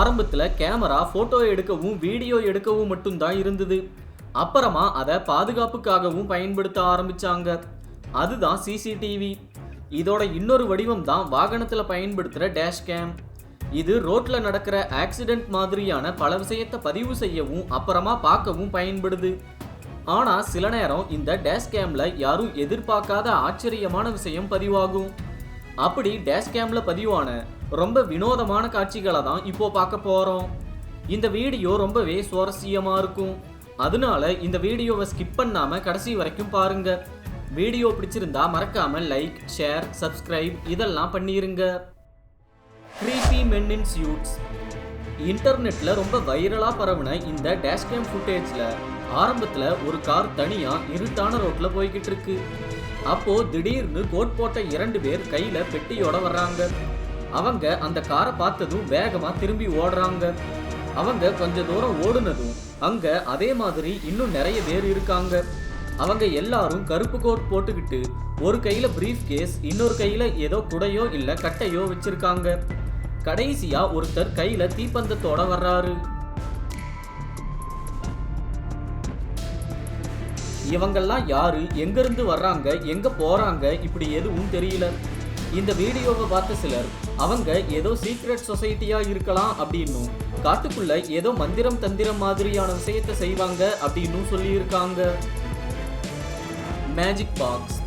ஆரம்பத்துல camera photo எடுக்கவும் video எடுக்கவும் மட்டும்தான் இருந்தது. அப்புறமா அதை பாதுகாப்புக்காகவும் பயன்படுத்த ஆரம்பிச்சாங்க. அதுதான் சிசிடிவி. இதோட இன்னொரு வடிவம் தான் வாகனத்துல பயன்படுத்துற டேஷ் கேம். இது ரோட்ல நடக்கிற ஆக்சிடென்ட் மாதிரியான பல விஷயத்தை பதிவு செய்யவும் அப்புறமா பார்க்கவும் பயன்படுது. ஆனா சில நேரம் இந்த டேஷ் கேம்ல யாரும் எதிர்பார்க்காத ஆச்சரியமான விஷயம் பதிவாகும். அப்படி டேஷ் கேம்ல பதிவான ரொம்ப வினோதமான காட்சிகளை தான் இப்போ பார்க்க போறோம். இந்த வீடியோ ரொம்பவே சுவாரஸ்யமா இருக்கும். அதனால இந்த வீடியோவை ஸ்கிப் பண்ணாம கடைசி வரைக்கும் பாருங்க. வீடியோ பிடிச்சிருந்தா மறக்காம லைக், ஷேர், சப்ஸ்கிரைப் இதெல்லாம் பண்ணிருங்க. creepy men in suits. இன்டர்நெட்ல ரொம்ப வைரலா பரவுன இந்த டேஷ் கேம் ஃபுட்டேஜ்ல ஆரம்பத்துல ஒரு கார் தனியா இருட்டான ரோட்ல போய்கிட்டு இருக்கு. அப்போ திடீர்னு கோட் போட்ட 2 பேர் கையில பெட்டியோட வர்றாங்க. அவங்க அந்த காரை பார்த்ததும் வேகமா திரும்பி ஓடுறாங்க. அவங்க கொஞ்ச தூரம் ஓடுனதும் அங்க அதே மாதிரி இன்னும் நிறைய பேர் இருக்காங்க. அவங்க எல்லாரும் கருப்பு கோட் போட்டுக்கிட்டு ஒரு கையில பிரீஃப் கேஸ், இன்னொரு கையில ஏதோ குடையோ இல்ல கட்டையோ வச்சிருக்காங்க. கடைசியா ஒருத்தர் கையில தீப்பந்தத்தோட வர்றாரு. இவங்கெல்லாம் யாரு, எங்க இருந்து வர்றாங்க, எங்க போறாங்க, இப்படி எதுவும் தெரியல. இந்த வீடியோவை பார்த்த சிலர் அவங்க ஏதோ சீக்ரெட் சொசைட்டியா இருக்கலாம் அப்படின்னும், காட்டுக்குள்ள ஏதோ மந்திரம் தந்திரம் மாதிரியான விஷயத்தை செய்வாங்க அப்படின்னு சொல்லி இருக்காங்க. Magic box.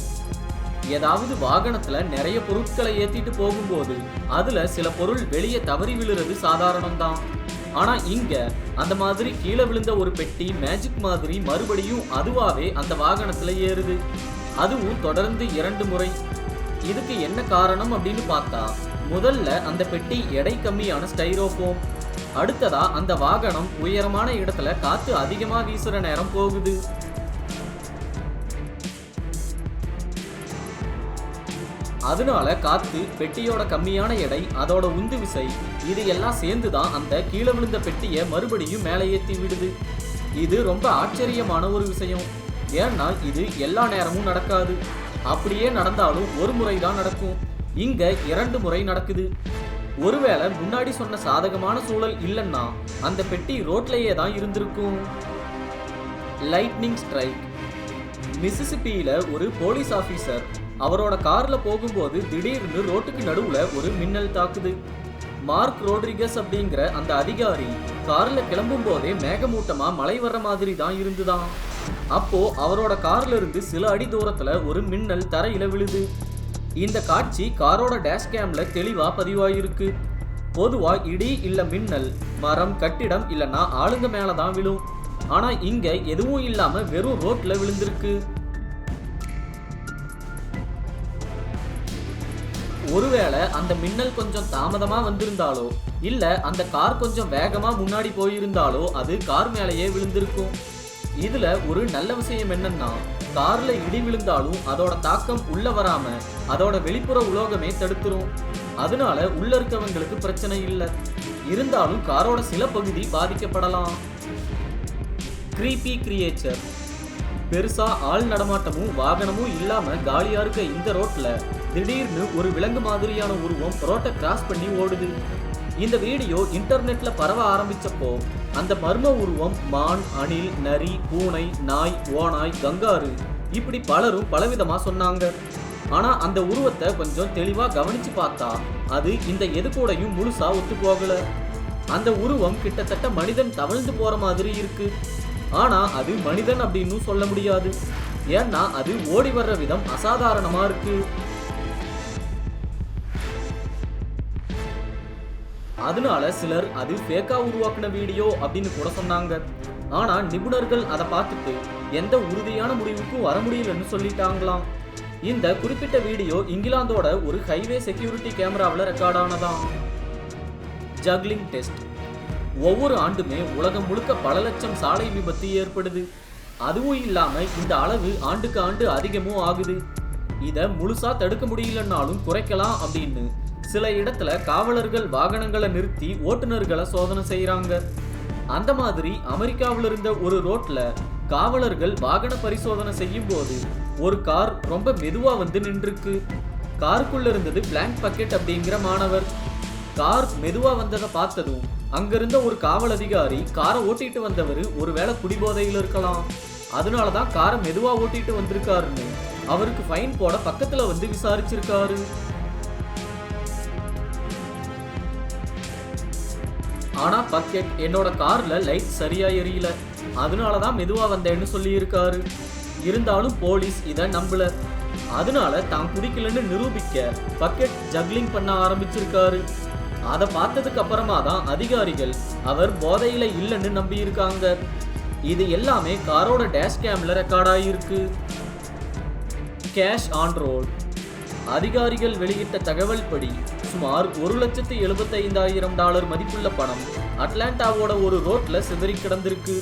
ஏதாவது வாகனத்துல நிறைய பொருட்களை ஏத்திட்டு போகும்போது அதுல சில பொருள் வெளியே தவறி விழுறது சாதாரணம் தான். ஆனா இங்க அந்த மாதிரி கீழே விழுந்த ஒரு பெட்டி மேஜிக் மாதிரி மறுபடியும் அதுவாவே அந்த வாகனத்துல ஏறுது. அதுவும் தொடர்ந்து 2 முறை. இதுக்கு என்ன காரணம் அப்படின்னு பார்த்தா, முதல்ல அந்த பெட்டி எடை கம்மியான ஸ்டைரோஃபோம். அடுத்ததா அந்த வாகனம் உயரமான இடத்துல காத்து அதிகமா வீசுற நேரம் போகுது. அதனால காத்து, பெட்டியோட கம்மியான எடை, அதோட உந்து விசை இது எல்லாம் சேர்ந்துதான் அந்த கீழே விழுந்த பெட்டியை மறுபடியும் மேலே ஏற்றி விடுது. இது ரொம்ப ஆச்சரியமான ஒரு விஷயம். ஏன்னா இது எல்லா நேரமும் நடக்காது. அப்படியே நடந்தாலும் ஒரு முறை தான் நடக்கும். இங்க 2 முறை நடக்குது. ஒருவேளை முன்னாடி சொன்ன சாதகமான சூழல் இல்லைன்னா அந்த பெட்டி ரோட்லயே தான் இருந்திருக்கும். Lightning strike. மிசிசிப்பியில ஒரு போலீஸ் ஆபீசர் அவரோட கார்ல போகும்போது திடீர்னு ரோட்டுக்கு நடுவுல ஒரு மின்னல் தாக்குது. மார்க் ரோட்ரிகஸ் அப்படிங்கிற அந்த அதிகாரி கார்ல கிளம்பும் போதே மேகமூட்டமா மழை வர்ற மாதிரி தான் இருந்துதான். அப்போ அவரோட கார்ல இருந்து சில அடி தூரத்துல ஒரு மின்னல் தரையில விழுது. இந்த காட்சி காரோட டேஷ் கேம்ல தெளிவா பதிவாயிருக்கு. பொதுவா இடி இல்ல மின்னல் மரம், கட்டிடம் இல்லனா ஆளுங்க மேலதான் விழும். ஆனா இங்க எதுவும் இல்லாம வெறும் ரோட்ல விழுந்திருக்கு. ஒருவேளை அந்த மின்னல் கொஞ்சம் தாமதமா வந்திருந்தாலோ இல்ல அந்த கார் கொஞ்சம் வேகமா முன்னாடி போயிருந்தாலோ அது கார் மேலேயே விழுந்திருக்கும். இதுல ஒரு நல்ல விஷயம் என்னன்னா, கார்ல இடி விழுந்தாலும் அதோட தாக்கம் உள்ள வராம அதோட வெளிப்புற உலோகமே தடுத்துரும். அதனால உள்ள இருக்கவங்களுக்கு பிரச்சனை இல்லை. இருந்தாலும் காரோட சில பகுதி பாதிக்கப்படலாம். creepy creature. பெருசா ஆள் நடமாட்டமும் வாகனமும் இல்லாம காலியா இருக்க இந்த ரோட்ல திடீர்னு ஒரு விலங்கு மாதிரியான உருவம் ரோட்டை கிராஸ் பண்ணி ஓடுது. இந்த வீடியோ இன்டர்நெட்ல பரவ ஆரம்பிச்சப்போ அந்த மர்ம உருவம் மான், அணில், நரி, பூனை, நாய், ஓநாய், கங்காரு இப்படி பலரும் பலவிதமா சொன்னாங்க. ஆனா அந்த உருவத்தை கொஞ்சம் தெளிவா கவனிச்சு பார்த்தா அது இந்த எது கூடயும் முழுசா ஒத்து போகல. அந்த உருவம் கிட்டத்தட்ட மனிதன் தவழ்ந்து போற மாதிரி இருக்கு. ஆனா அது மனிதன் அப்படின்னு சொல்ல முடியாது. ஏன்னா அது ஓடி வர்ற விதம் அசாதாரணமா இருக்கு. அதனால சிலர் அது ஃபேக்கா உருவாக்குன வீடியோ அப்படின்னு கூட சொன்னாங்க. ஆனா நிபுணர்கள் அதை பார்த்துட்டு எந்த உறுதியான முடிவுக்கும் வர முடியலன்னு சொல்லிட்டாங்களாம். இந்த குறிப்பிட்ட வீடியோ இங்கிலாந்தோட ஒரு ஹைவே செக்யூரிட்டி கேமராவில் ரெக்கார்ட் ஆனதாம். Juggling test. ஒவ்வொரு ஆண்டுமே உலகம் முழுக்க பல லட்சம் சாலை விபத்து ஏற்படுது. அதுவும் இல்லாம இந்த அளவு ஆண்டுக்கு ஆண்டு அதிகமும் ஆகுது. இதை முழுசா தடுக்க முடியலன்னாலும் குறைக்கலாம் அப்படின்னு சில இடத்துல காவலர்கள் வாகனங்களை நிறுத்தி ஓட்டுநர்களை சோதனை செய்யறாங்க. அந்த மாதிரி அமெரிக்காவில் இருந்த ஒரு ரோட்ல காவலர்கள் வாகன பரிசோதனை செய்யும் போது ஒரு கார் ரொம்ப மெதுவா வந்து நின்றுருக்கு. காருக்குள்ள இருந்தது பிளாங்க் பக்கெட் அப்படிங்கிற மாணவர். கார் மெதுவா வந்ததை பார்த்ததும் அங்கிருந்த ஒரு காவல் அதிகாரி காரை ஓட்டிட்டு வந்தவர் ஒருவேளை குடிபோதையில் இருக்கலாம், அதனாலதான் காரை மெதுவா ஓட்டிட்டு வந்திருக்காருன்னு அவருக்கு ஃபைன் போட பக்கத்துல வந்து விசாரிச்சிருக்காரு. ஆனா பக்கெட் என்னோட கார்ல லைட் சரியா எரியல, அதனாலதான் மெதுவா வந்தேன்னு சொல்லி இருக்காரு. இருந்தாலும் போலீஸ் இதை நம்பல. அதனால தான் குடிக்கலன்னு நிரூபிக்க பக்கெட் ஜக்லிங் பண்ண ஆரம்பிச்சிருக்காரு. அதை பார்த்ததுக்கு அப்புறமா தான் அதிகாரிகள் அவர் போதையில இல்லைன்னு நம்பி இருக்காங்க. இது எல்லாமே காரோட டேஷ் கேம்ல ரெக்கார்ட் ஆகியிருக்கு. Cash on road. அதிகாரிகள் வெளியிட்ட தகவல் படி சுமார் $1,75,000 மதிப்புள்ள பணம் அட்லாண்டாவோட ஒரு ரோட்ல சிதறி கிடந்திருக்கு.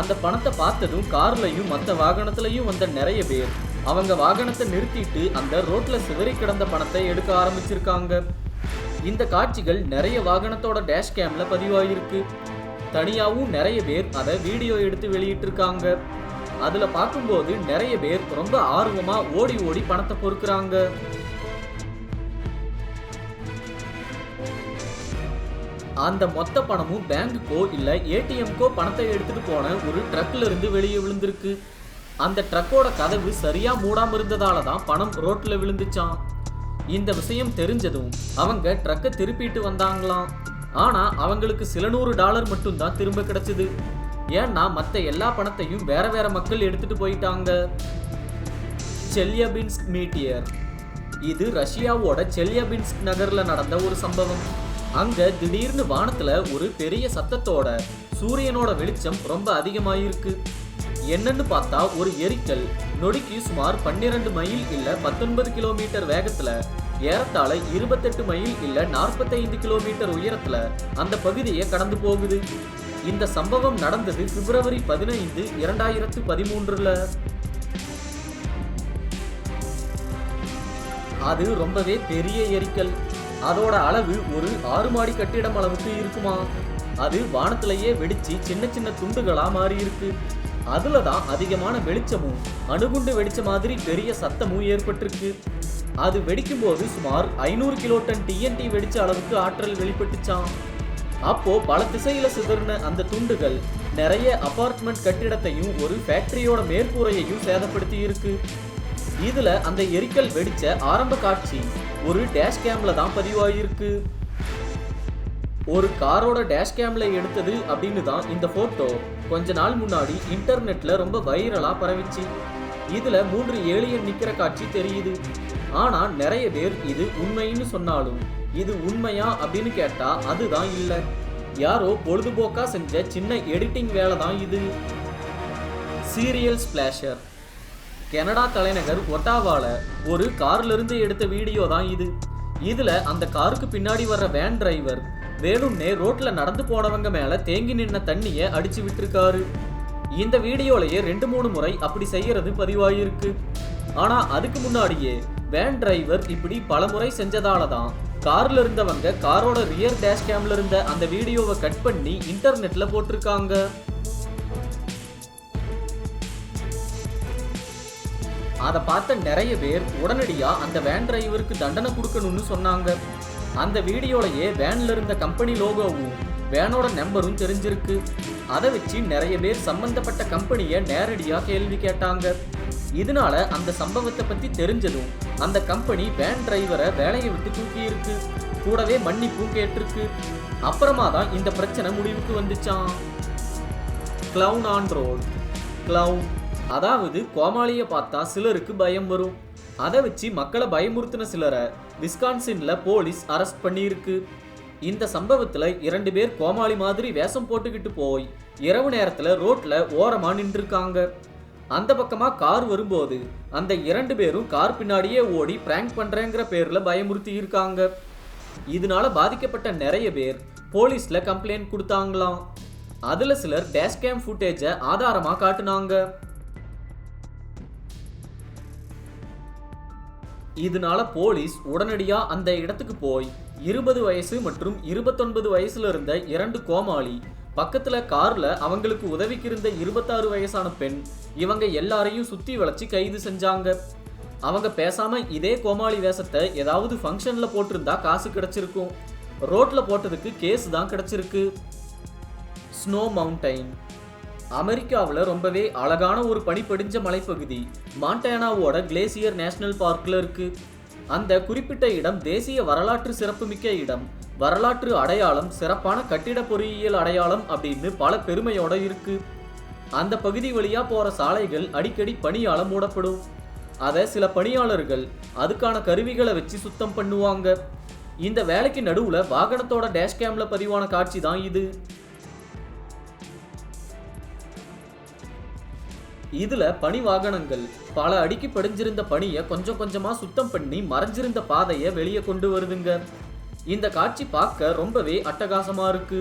அந்த பணத்தை பார்த்ததும் கார்லையும் மற்ற வாகனத்திலையும் வந்த நிறைய பேர் அவங்க வாகனத்தை நிறுத்திட்டு அந்த ரோட்ல சிதறி கிடந்த பணத்தை எடுக்க ஆரம்பிச்சிருக்காங்க. இந்த காட்சிகள் நிறைய வாகனத்தோட டேஷ் கேம்ல பதிவாயிருக்கு. தனியாவும் நிறைய பேர் அதை வீடியோ எடுத்து வெளியிட்டிருக்காங்க. அதுல பார்க்கும்போது நிறைய பேர் ரொம்ப ஆர்வமா ஓடி ஓடி பணத்தை பொறுக்குறாங்க. அந்த மொத்த பணமும் பேங்குக்கோ இல்ல ஏடிஎம்கோ பணத்தை எடுத்துட்டு போன ஒரு ட்ரக்ல இருந்து வெளியே விழுந்திருக்கு. அந்த ட்ரக்கோட கதவு சரியா மூடாம இருந்ததால தான் பணம் ரோட்ல விழுந்துச்சான். இந்த விஷயம் தெரிஞ்சதும் அவங்க ட்ரக்கை திருப்பிட்டு வந்தாங்களாம். ஆனா அவங்களுக்கு சில $100 மட்டும் தான் திரும்ப கிடைச்சது. ஏன்னா மற்ற எல்லா பணத்தையும் வேற வேற மக்கள் எடுத்துட்டு போயிட்டாங்க. செல்யபின்ஸ்க் மீட்டியர். இது ரஷ்யாவோட செல்யபின்ஸ்க் நகர்ல நடந்த ஒரு சம்பவம். அங்க திடீர்னு வானத்துல ஒரு பெரிய சத்தத்தோட சூரியனோட வெளிச்சம் ரொம்ப அதிகமாயிருக்கு. என்னன்னு பார்த்தா ஒரு எரிக்கல் நொடிக்கு சுமார் 12 மைல் இல்ல 19 கிலோமீட்டர் வேகத்துல ஏறத்தாழ 28 மைல் இல்ல 45 கிலோமீட்டர் உயரத்துல அந்த பகுதியை கடந்து போகுது. இந்த சம்பவம் நடந்தது பிப்ரவரி 15, 2013. அது ரொம்பவே பெரிய எரிக்கல். அதோட அளவு ஒரு 6 மாடி கட்டிடம் அளவுக்கு இருக்குமா. அது வானத்திலேயே வெடிச்சு சின்ன சின்ன துண்டுகளா மாறி இருக்கு. அதுலதான் அதிகமான வெளிச்சமும் அணுகுண்டு வெடிச்ச மாதிரி பெரிய சத்தமும் ஏற்பட்டிருக்கு. அது வெடிக்கும் போது சுமார் 500 கிலோடன் TNT வெடிச்ச அளவுக்கு ஆற்றல் வெளிப்பட்டுச்சான். அப்போ பல திசையில சிதறின அந்த துண்டுகள் நிறைய அபார்ட்மெண்ட் கட்டிடத்தையும் ஒரு ஃபேக்டரியோட மேற்கூரையையும் சேதப்படுத்தி இருக்கு. இதுல அந்த எரிக்கல் வெடிச்ச ஆரம்ப காட்சி ஒரு டேஷ் கேம்ல தான் பதிவாயிருக்கு. ஒரு காரோட டேஷ் கேம்ல எடுத்தது அப்படின்னு தான் இந்த போட்டோ கொஞ்ச நாள் முன்னாடி இன்டர்நெட்ல ரொம்ப வைரலா பரவிச்சு. இதுல 3 ஏலியன் நிக்கிற காட்சி தெரியுது. ஆனா நிறைய பேர் இது உண்மைன்னு சொன்னாலும் இது உண்மையா அப்படின்னு கேட்டா அதுதான் இல்ல, யாரோ பொழுதுபோக்கா செஞ்ச சின்ன எடிட்டிங் வேலை தான் இது. சீரியல் ஸ்பிளாஷர். கனடா தலைநகர் ஒட்டாவால ஒரு கார்ல இருந்து எடுத்த வீடியோ தான் இது. இதுல அந்த காருக்கு பின்னாடி வர்ற வேன் டிரைவர் வேணும்னே ரோட்ல நடந்து போனவங்க மேல தேங்கி நின்ன தண்ணிய அடிச்சு விட்டுருக்காரு. இந்த வீடியோலயே 2-3 முறை அப்படி செய்யறது பதிவாயிருக்கு. ஆனா அதுக்கு முன்னாடியே வேன் டிரைவர் இப்படி பல முறை செஞ்சதால தான் கார்ல இருந்தவங்க காரோட ரியர் டேஷ் கேம்ல இருந்த அந்த வீடியோவை கட் பண்ணி இன்டர்நெட்ல போட்டிருக்காங்க. அதை பார்த்த நிறைய பேர் உடனடியா அந்த வேன் டிரைவருக்கு தண்டனை கொடுக்கணும்னு சொன்னாங்க. அந்த வீடியோலயே வேன்ல இருந்த கம்பெனி லோகோவும் வேனோட நம்பரும் தெரிஞ்சிருக்கு. அதை வச்சு நிறைய பேர் சம்பந்தப்பட்ட கம்பெனியை நேரடியா கேள்வி கேட்டாங்க. இதனால அந்த சம்பவத்தை பத்தி தெரிஞ்சதும் அந்த கம்பெனி வேன் டிரைவரை வேலையை விட்டு தூக்கி இருக்கு. கூடவே மன்னிப்பும் கேட்டிருக்கு. அப்புறமா தான் இந்த பிரச்சனை முடிவுக்கு வந்துச்சான். Clown on road. கிளவுன் அதாவது கோமாளியை பார்த்தா சிலருக்கு பயம் வரும். அதை வச்சு மக்களை பயமுறுத்தின சிலரை விஸ்கான்சின்ல போலீஸ் அரெஸ்ட் பண்ணியிருக்கு. இந்த சம்பவத்துல 2 பேர் கோமாளி மாதிரி வேஷம் போட்டுக்கிட்டு போய் இரவு நேரத்துல ரோட்ல ஓரமா நின்றுருக்காங்க. அந்த பக்கமா கார் வரும்போது அந்த 2 பேரும் கார் பின்னாடியே ஓடி பிராங்க் பண்றேங்கிற பேர்ல பயமுறுத்தி இருக்காங்க. இதனால பாதிக்கப்பட்ட நிறைய பேர் போலீஸ்ல கம்ப்ளைண்ட் கொடுத்தாங்களாம். அதுல சிலர் டேஷ் கேம் ஃபுட்டேஜை ஆதாரமா காட்டுனாங்க. இதனால போலீஸ் உடனடியா அந்த இடத்துக்கு போய் 20 வயசு மற்றும் 29 வயசுல இருந்த 2 கோமாளி, பக்கத்துல கார்ல அவங்களுக்கு உதவிக்கு இருந்த 26 வயசான பெண், இவங்க எல்லாரையும் சுத்தி வளைச்சு கைது செஞ்சாங்க. அவங்க பேசாம இதே கோமாளி வேஷத்தை ஏதாவது ஃபங்க்ஷன்ல போட்டிருந்தா காசு கிடைச்சிருக்கும். ரோட்ல போட்டதுக்கு கேஸ் தான் கிடைச்சிருக்கு. ஸ்னோ மவுண்டைன் அமெரிக்காவில் ரொம்பவே அழகான ஒரு பனிப்படிஞ்ச மலைப்பகுதி மாண்டேனாவோட கிளேசியர் நேஷனல் பார்க்ல இருக்கு. அந்த குறிப்பிட்ட இடம் தேசிய வரலாற்று சிறப்புமிக்க இடம், வரலாற்று அடையாளம், சிறப்பான கட்டிட பொறியியல் அடையாளம் அப்படின்னு பல பெருமையோட இருக்கு. அந்த பகுதி வழியா போற சாலைகள் அடிக்கடி பனியால மூடப்படும். அதை சில பணியாளர்கள் அதுக்கான கருவிகளை வச்சு சுத்தம் பண்ணுவாங்க. இந்த வேலைக்கு நடுவுல வாகனத்தோட டேஷ்கேம்ல பதிவான காட்சி தான் இது. இதுல பனி வாகனங்கள் பல அடிக்கு படிஞ்சிருந்த பனியை கொஞ்சம் கொஞ்சமா சுத்தம் பண்ணி மறைஞ்சிருந்த பாதையை வெளியே கொண்டு வருதுங்க. இந்த காட்சி பார்க்க ரொம்பவே அட்டகாசமா இருக்கு.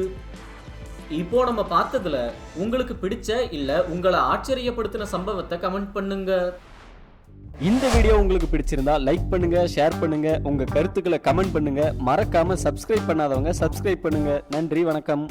இப்போ நம்ம பார்த்ததுல உங்களுக்கு பிடிச்ச இல்ல உங்களை ஆச்சரியப்படுத்தின சம்பவத்தை கமெண்ட் பண்ணுங்க. இந்த வீடியோ உங்களுக்கு பிடிச்சிருந்தா லைக் பண்ணுங்க, ஷேர் பண்ணுங்க, உங்க கருத்துக்களை கமெண்ட் பண்ணுங்க. மறக்காம சப்ஸ்கிரைப் பண்ணாதவங்க சப்ஸ்கிரைப் பண்ணுங்க. நன்றி, வணக்கம்.